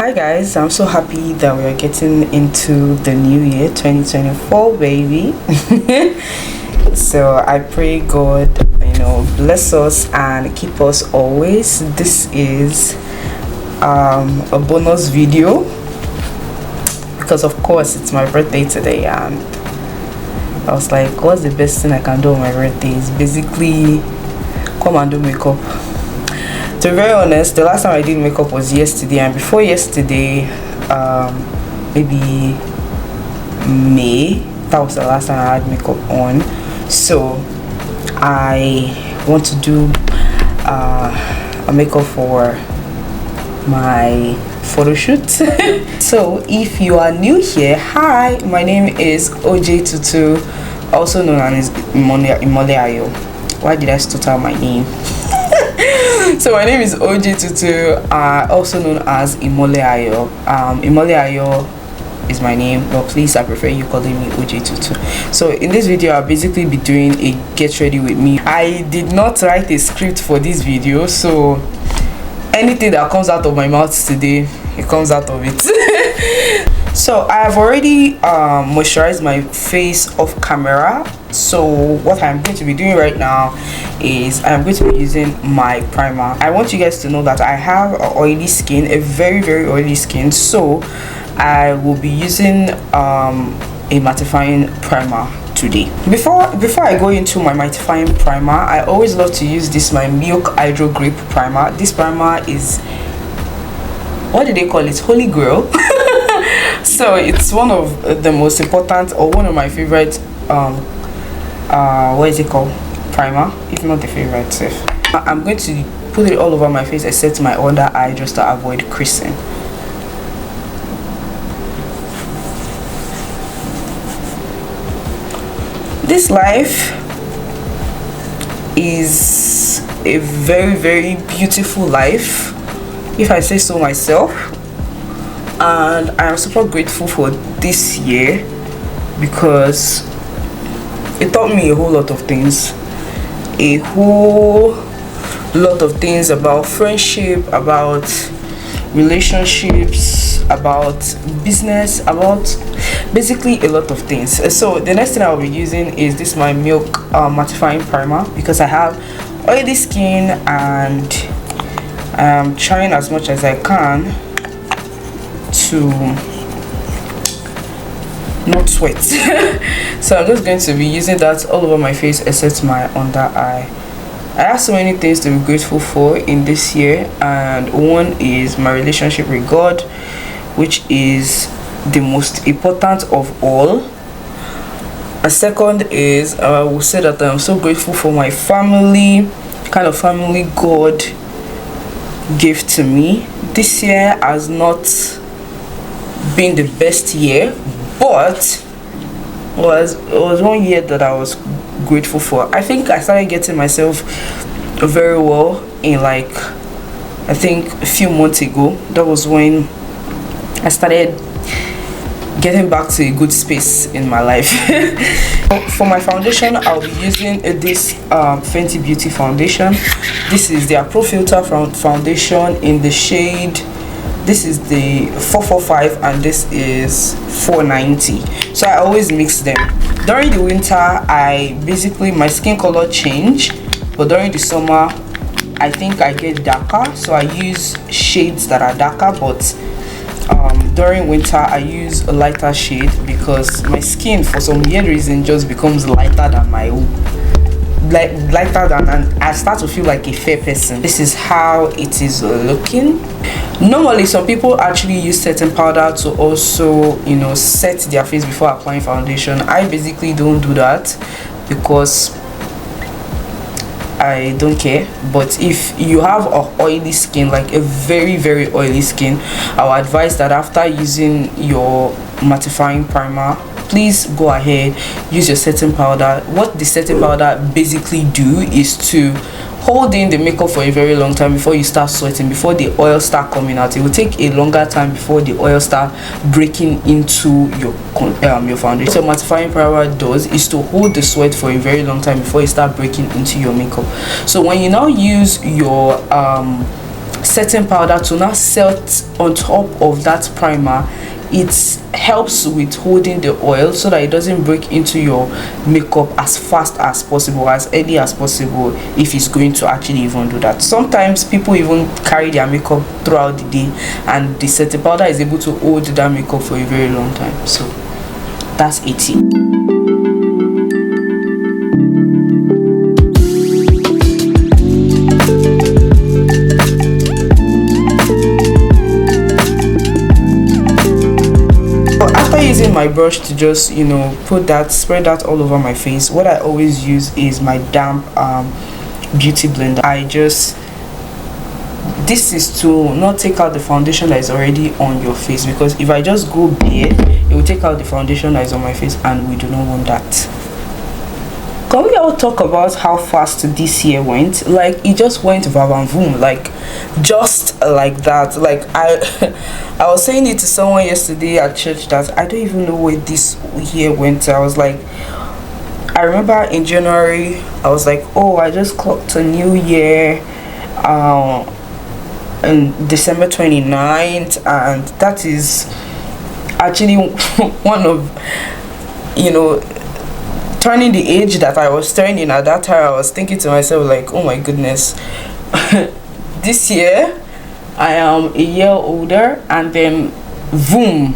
Hi guys, I'm so happy that we are getting into the new year 2024, baby. So I pray God, bless us and keep us always. This is a bonus video because of course it's my birthday today, and I was like, what's the best thing I can do on my birthday is basically come and do makeup. To be very honest, the last time I did makeup was yesterday, and before yesterday, maybe May, that was the last time I had makeup on. So I want to do a makeup for my photo shoot. So if you are new here, hi, my name is OJ Tutu, also known as Imoleayo. Why did I stutter my name? So my name is OJ Tutu, also known as Imoleayo. Imoleayo is my name, but please I prefer you calling me OJ Tutu. So in this video I'll basically be doing a get ready with me. I did not write a script for this video, so anything that comes out of my mouth today, it comes out of it. So I have already moisturized my face off camera. So what I'm going to be doing right now is I'm going to be using my primer. I want you guys to know that I have an oily skin, a very oily skin, so I will be using a mattifying primer today. Before I go into my mattifying primer, I always love to use this my Milk Hydro Grape primer. This primer is, what do they call it, holy grail. So it's one of the most important, or one of my favorite what is it called, primer, if not the favorite self. I'm going to put it all over my face except my under eye, just to avoid creasing. This life is a very beautiful life, if I say so myself, and I am super grateful for this year because it taught me a whole lot of things, about friendship, about relationships, about business, about basically a lot of things. So the next thing I'll be using is this my Milk mattifying primer, because I have oily skin and I'm trying as much as I can to not sweat. So I'm just going to be using that all over my face except my under eye. I have so many things to be grateful for in this year, and one is my relationship with God, which is the most important of all. A second is I will say that I'm so grateful for my family, kind of family God gave to me. This year has not been the best year, but it was 1 year that I was grateful for. I think I started getting myself very well in, like, I think a few months ago. That was when I started getting back to a good space in my life. For my foundation, I'll be using this Fenty Beauty foundation. This is their Pro Filter foundation in the shade, this is the 445 and this is 490. So I always mix them. During the winter, my skin color change, but during the summer I think I get darker, so I use shades that are darker, but during winter I use a lighter shade because my skin for some weird reason just becomes lighter than my own, and I start to feel like a fair person. This is how it is looking. Normally some people actually use setting powder to also set their face before applying foundation. I basically don't do that because I don't care. But if you have a oily skin, like a very oily skin, I would advise that after using your mattifying primer, please go ahead, use your setting powder. What the setting powder basically do is to hold in the makeup for a very long time before you start sweating, before the oil start coming out. It will take a longer time before the oil start breaking into your foundation. So mattifying primer does is to hold the sweat for a very long time before you start breaking into your makeup. So when you now use your setting powder to now set on top of that primer, it helps with holding the oil so that it doesn't break into your makeup as fast as possible, as early as possible, if it's going to actually even do that. Sometimes people even carry their makeup throughout the day, and the setting powder is able to hold that makeup for a very long time. So that's it. Using my brush to just, you know, spread that all over my face, what I always use is my damp beauty blender. This is to not take out the foundation that is already on your face, because if I just go bare, it will take out the foundation that is on my face, and we do not want that. Can we all talk about how fast this year went? Like, it just went vavam boom, like just like that. Like I was saying it to someone yesterday at church that I don't even know where this year went. I was like, I remember in January I was like, oh, I just clocked a new year on December 29th, and that is actually one of, you know, turning the age that I was turning at that time. I was thinking to myself like, oh my goodness, this year I am a year older, and then boom,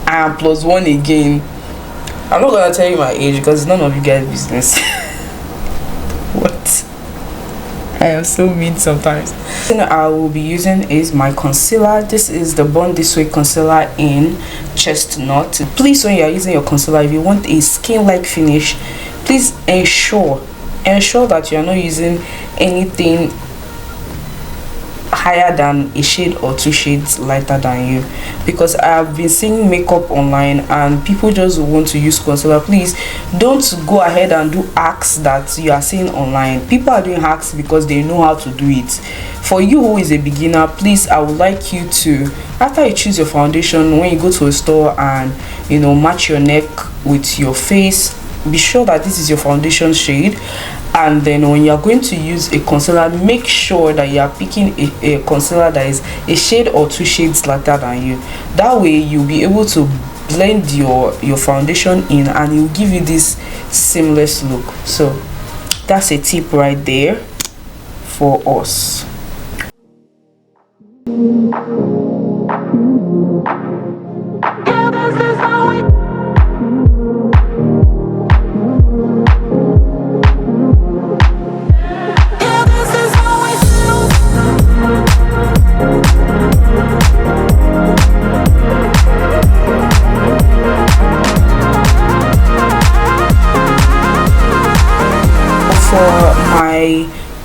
I am +1 again. I'm not gonna tell you my age because it's none of you guys' business. What? I am so mean sometimes. The thing I will be using is my concealer. This is the Born This Way concealer in Chestnut. Please, when you are using your concealer, if you want a skin-like finish, please ensure that you are not using anything higher than a shade or 2 shades lighter than you, because I have been seeing makeup online and people just want to use concealer. Please don't go ahead and do hacks that you are seeing online. People are doing hacks because they know how to do it. For you who is a beginner, please, I would like you to, after you choose your foundation, when you go to a store and, you know, match your neck with your face, be sure that this is your foundation shade. And then when you are going to use a concealer, make sure that you are picking a concealer that is a shade or 2 shades lighter than you. That way you'll be able to blend your foundation in, and it will give you this seamless look. So that's a tip right there for us.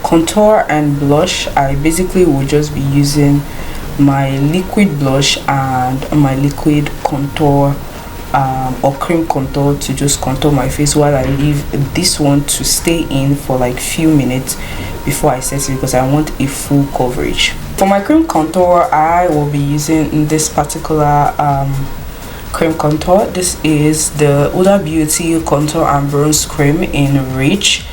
Contour and blush, I basically will just be using my liquid blush and my liquid contour or cream contour to just contour my face, while I leave this one to stay in for like few minutes before I set it, because I want a full coverage. For my cream contour, I will be using this particular cream contour. This is the Huda Beauty Contour and Bronze Cream in Rich.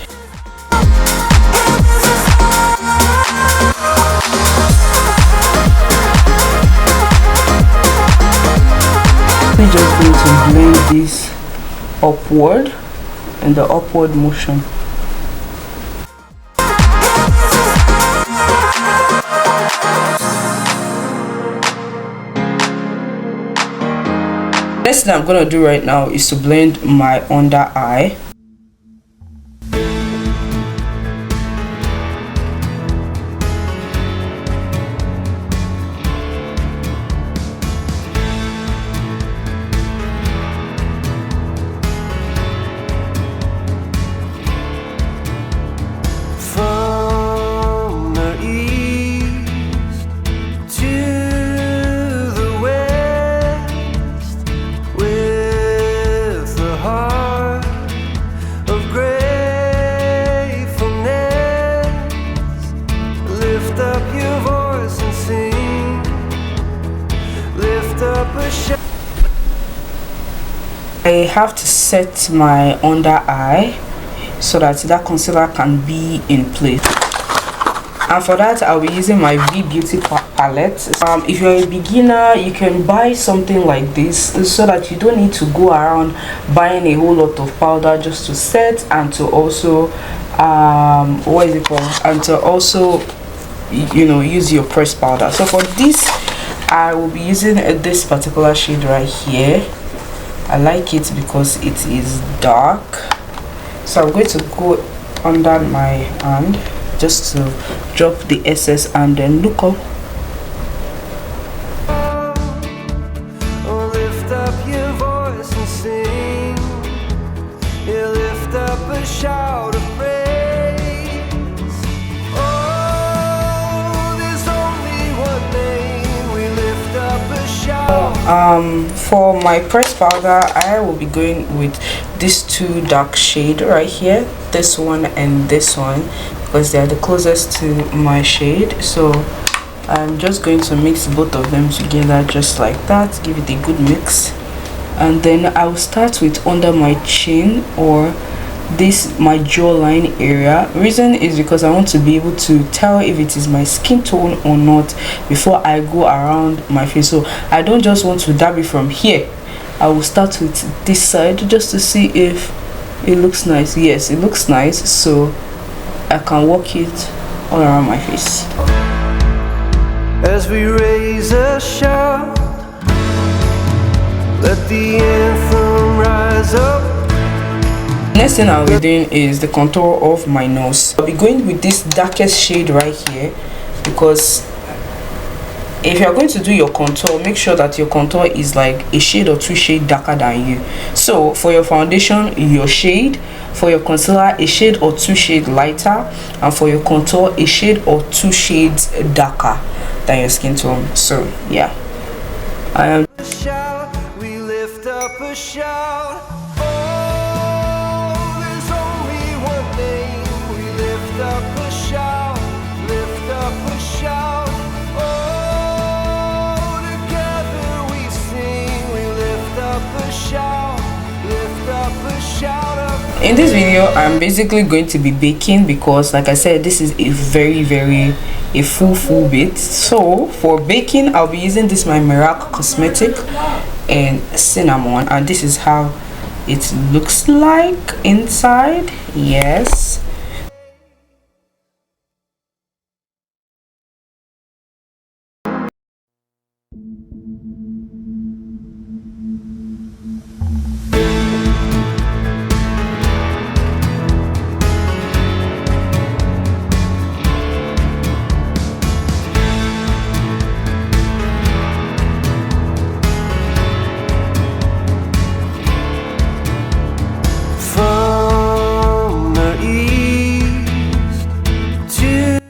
We're just going to blend this upward in the upward motion. Next thing I'm gonna do right now is to blend my under eye. I have to set my under eye so that that concealer can be in place. and for that I'll be using my VEEBEAUTY palette. If you're a beginner, you can buy something like this so that you don't need to go around buying a whole lot of powder just to set and to also what is it called, and to also, you know, use your pressed powder. So for this I will be using this particular shade right here. I like it because it is dark, so I'm going to go under my hand just to drop the excess and then look up. Lift up your voice and sing. You lift up a shout of praise. Oh, there's only one name. We lift up a shout. For my pressed powder, I will be going with these two dark shade right here, this one and this one, because they are the closest to my shade. So I'm just going to mix both of them together just like that, give it a good mix, and then I will start with under my chin or this my jawline area. Reason is because I want to be able to tell if it is my skin tone or not before I go around my face. So I don't just want to dab it from here. I will start with this side just to see if it looks nice. Yes, it looks nice, so I can work it all around my face. As we raise a shout, let the anthem rise up. Next thing I'll be doing is the contour of my nose. I'll be going with this darkest shade right here, because if you're going to do your contour, make sure that your contour is like a shade or two shades darker than you. So for your foundation, your shade; for your concealer, a shade or two shades lighter; and for your contour, a shade or two shades darker than your skin tone. So yeah, I am. We lift up a shout. In this video, I'm basically going to be baking because, like I said, this is a very full bit. So for baking, I'll be using this my MERAK cosmetic and cinnamon, and this is how it looks like inside. Yes.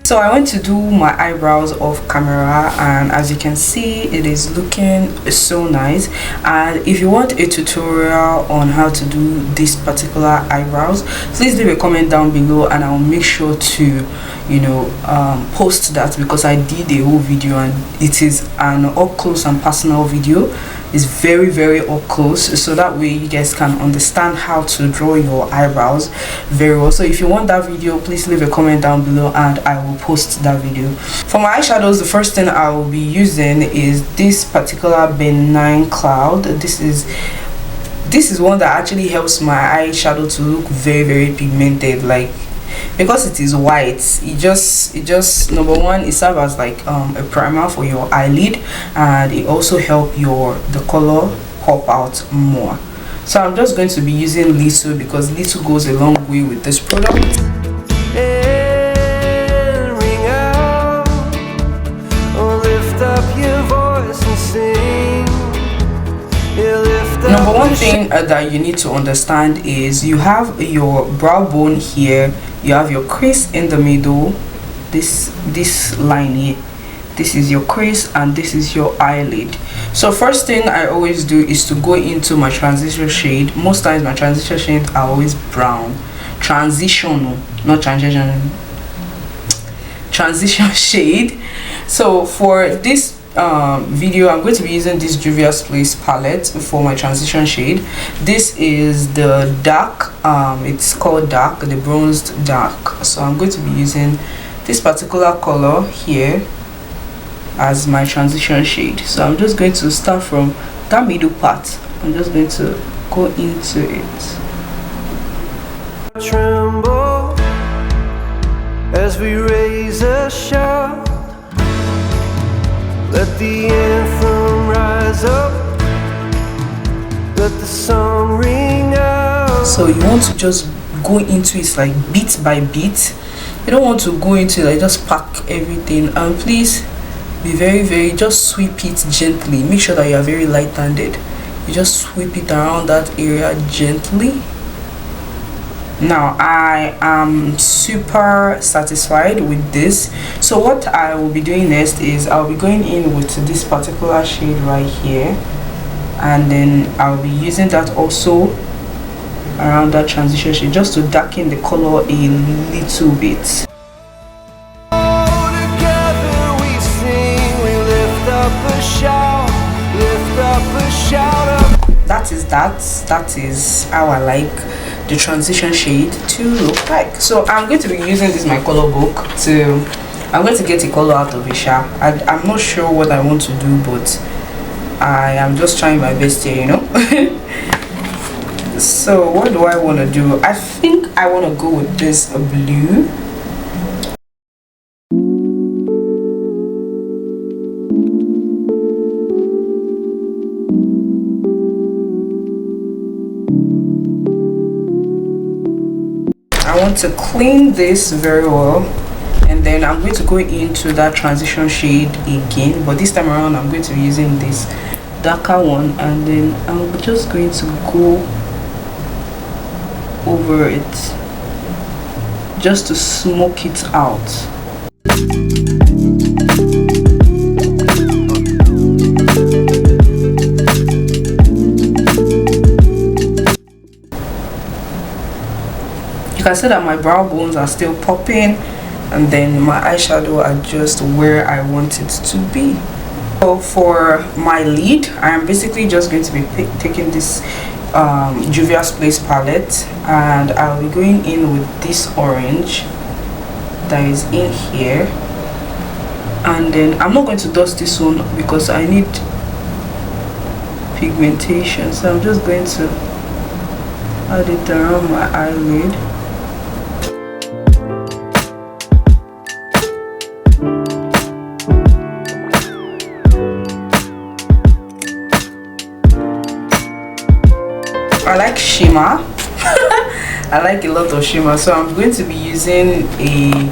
So I went to do my eyebrows off camera, and as you can see, it is looking so nice. And if you want a tutorial on how to do this particular eyebrows, please leave a comment down below and I'll make sure to, you know, post that, because I did a whole video and it is an up close and personal video. It's very up close, so that way you guys can understand how to draw your eyebrows very well. So if you want that video, please leave a comment down below and I will post that video. For my eyeshadows, the first thing I will be using is this particular benign cloud. This is one that actually helps my eyeshadow to look very pigmented, like, because it is white, it just number one, it serves as like a primer for your eyelid, and it also helps the color pop out more. So I'm just going to be using little, because little goes a long way with this product. Ring out, oh, lift up your voice and sing. Number one thing that you need to understand is you have your brow bone here, you have your crease in the middle, this line here, this is your crease, and this is your eyelid. So first thing I always do is to go into my transition shade. Most times my transition shades are always brown. Transition shade. So for this video, I'm going to be using this JUVIAS Place palette for my transition shade. This is the dark, it's called dark, the bronzed dark. So I'm going to be using this particular color here as my transition shade. So I'm just going to start from that middle part. I'm just going to go into it. Tremble as we raise a shout. Let the anthem rise up. Let the song ring out. So you want to just go into it like bit by bit. You don't want to go into it like just pack everything. And please be very just sweep it gently. Make sure that you are very light-handed. You just sweep it around that area gently. Now I am super satisfied with this. So what I will be doing next is I'll be going in with this particular shade right here, and then I'll be using that also around that transition shade just to darken the color a little bit. Together we sing, we lift up a shout, lift up a shout up. That is how I like the transition shade to look like. So I'm going to be using this my color book I'm going to get a color out of it. I'm not sure what I want to do, but I am just trying my best here, you know. So what do I want to do? I think I want to go with this blue. I want to clean this very well, and then I'm going to go into that transition shade again, but this time around I'm going to be using this darker one, and then I'm just going to go over it just to smoke it out. You can see that my brow bones are still popping, and then my eyeshadow are just where I want it to be. So for my lid, I am basically just going to be taking this JUVIAS Place palette, and I'll be going in with this orange that is in here, and then I'm not going to dust this one because I need pigmentation, so I'm just going to add it around my eyelid. I like shimmer. I like a lot of shimmer, so I'm going to be using a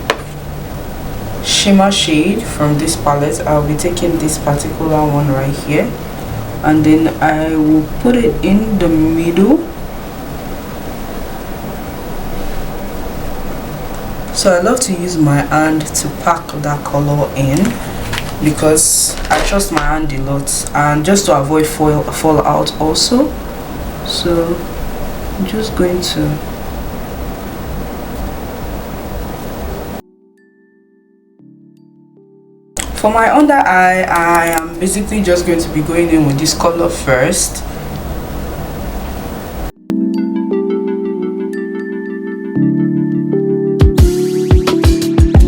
shimmer shade from this palette. I'll be taking this particular one right here, and then I will put it in the middle. So I love to use my hand to pack that color in because I trust my hand a lot, and just to avoid fallout also. So I'm just going to for my under eye, I am basically just going to be going in with this color first.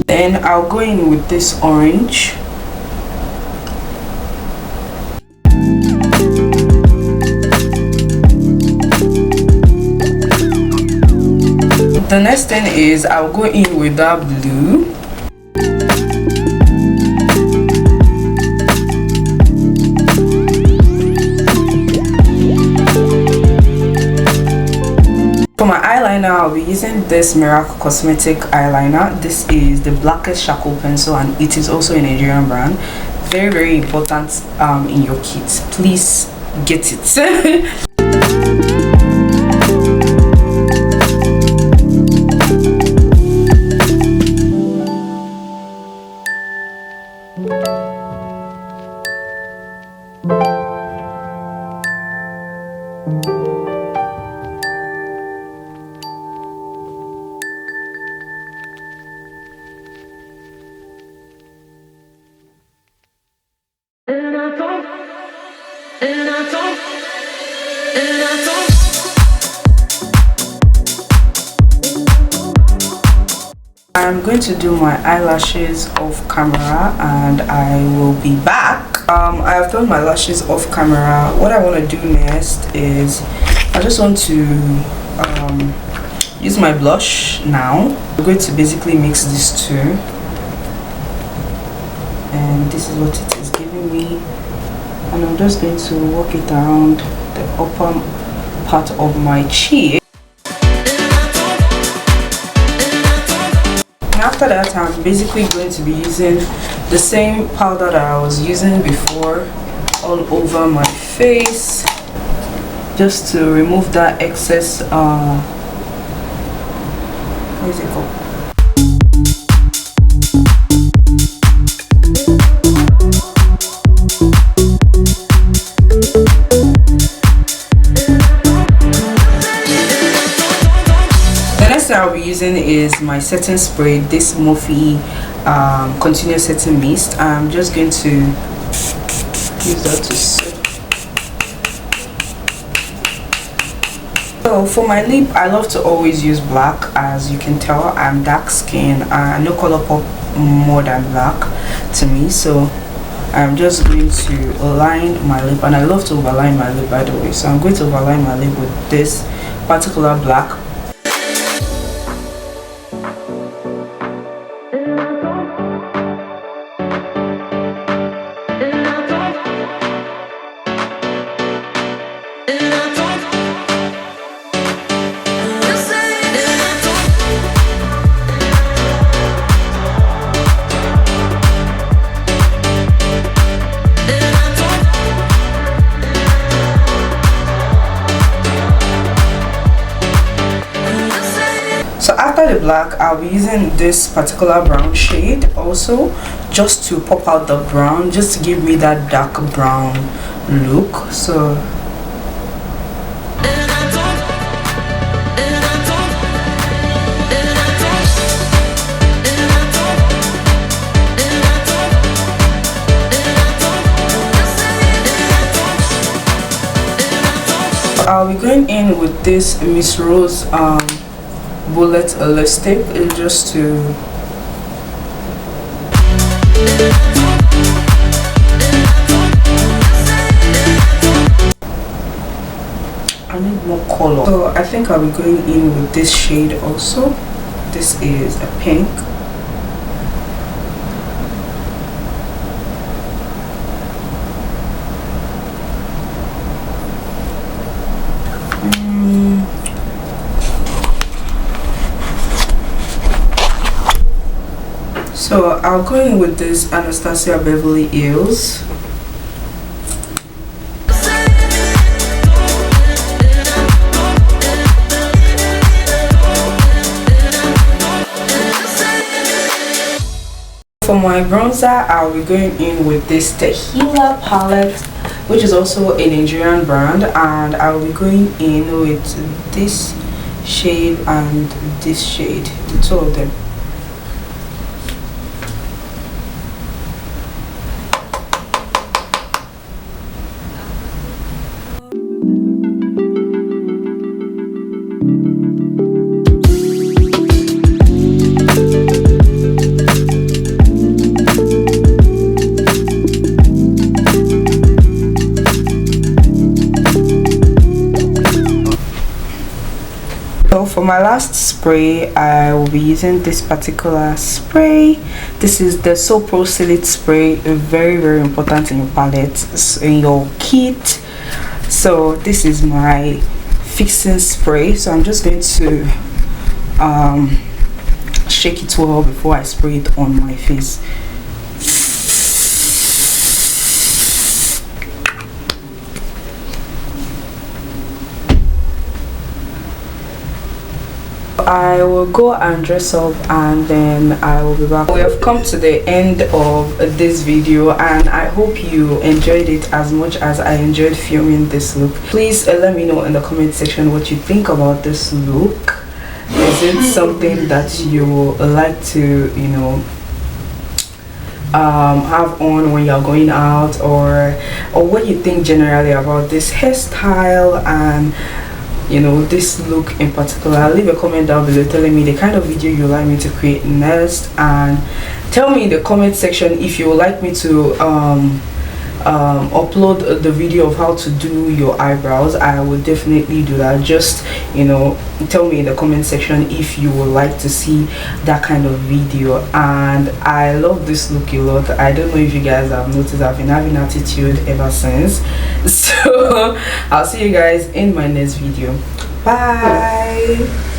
Then I'll go in with this orange. The next thing is I'll go in with that blue. For my eyeliner, I'll be using this MERAK cosmetic eyeliner. This is the blackest charcoal pencil, and it is also a Nigerian brand. Very important in your kit. Please get it. I'm going to do my eyelashes off camera and I will be back. I have done my lashes off camera. What I want to do next is I just want to use my blush now. I'm going to basically mix these two, and this is what it is giving me, and I'm just going to work it around the upper part of my cheek. After that, I'm basically going to be using the same powder that I was using before all over my face, just to remove that excess what is it called? I'll be using is my setting spray, this Morphe continuous setting mist. I'm just going to use that to set. So for my lip, I love to always use black. As you can tell, I'm dark skin, no color pop more than black to me, so I'm just going to align my lip, and I love to overline my lip, by the way. So I'm going to overline my lip with this particular black. After the black, I'll be using this particular brown shade also, just to pop out the brown, just to give me that dark brown look. So I'll be going in with this Miss Rose bullet lipstick, just to I need more color, so I think I'll be going in with this shade also. This is a pink. So I'll go in with this Anastasia Beverly Hills. For my bronzer, I'll be going in with this TEHILA palette, which is also a Nigerian brand, and I'll be going in with this shade and this shade, the two of them. For my last spray, I will be using this particular spray. This is the So Pro Silite spray, very important in your palette, in your kit. So this is my fixing spray, so I'm just going to shake it well before I spray it on my face. I will go and dress up and then I will be back. We have come to the end of this video and I hope you enjoyed it as much as I enjoyed filming this look. Please let me know in the comment section what you think about this look. Is it something that you would like to, you know, have on when you're going out, or what you think generally about this hairstyle, and you know, this look in particular. Leave a comment down below telling me the kind of video you like me to create next, and tell me in the comment section if you would like me to upload the video of how to do your eyebrows. I will definitely do that. Just, you know, tell me in the comment section if you would like to see that kind of video. And I love this look a lot. I don't know if you guys have noticed, I've been having attitude ever since. So I'll see you guys in my next video. Bye.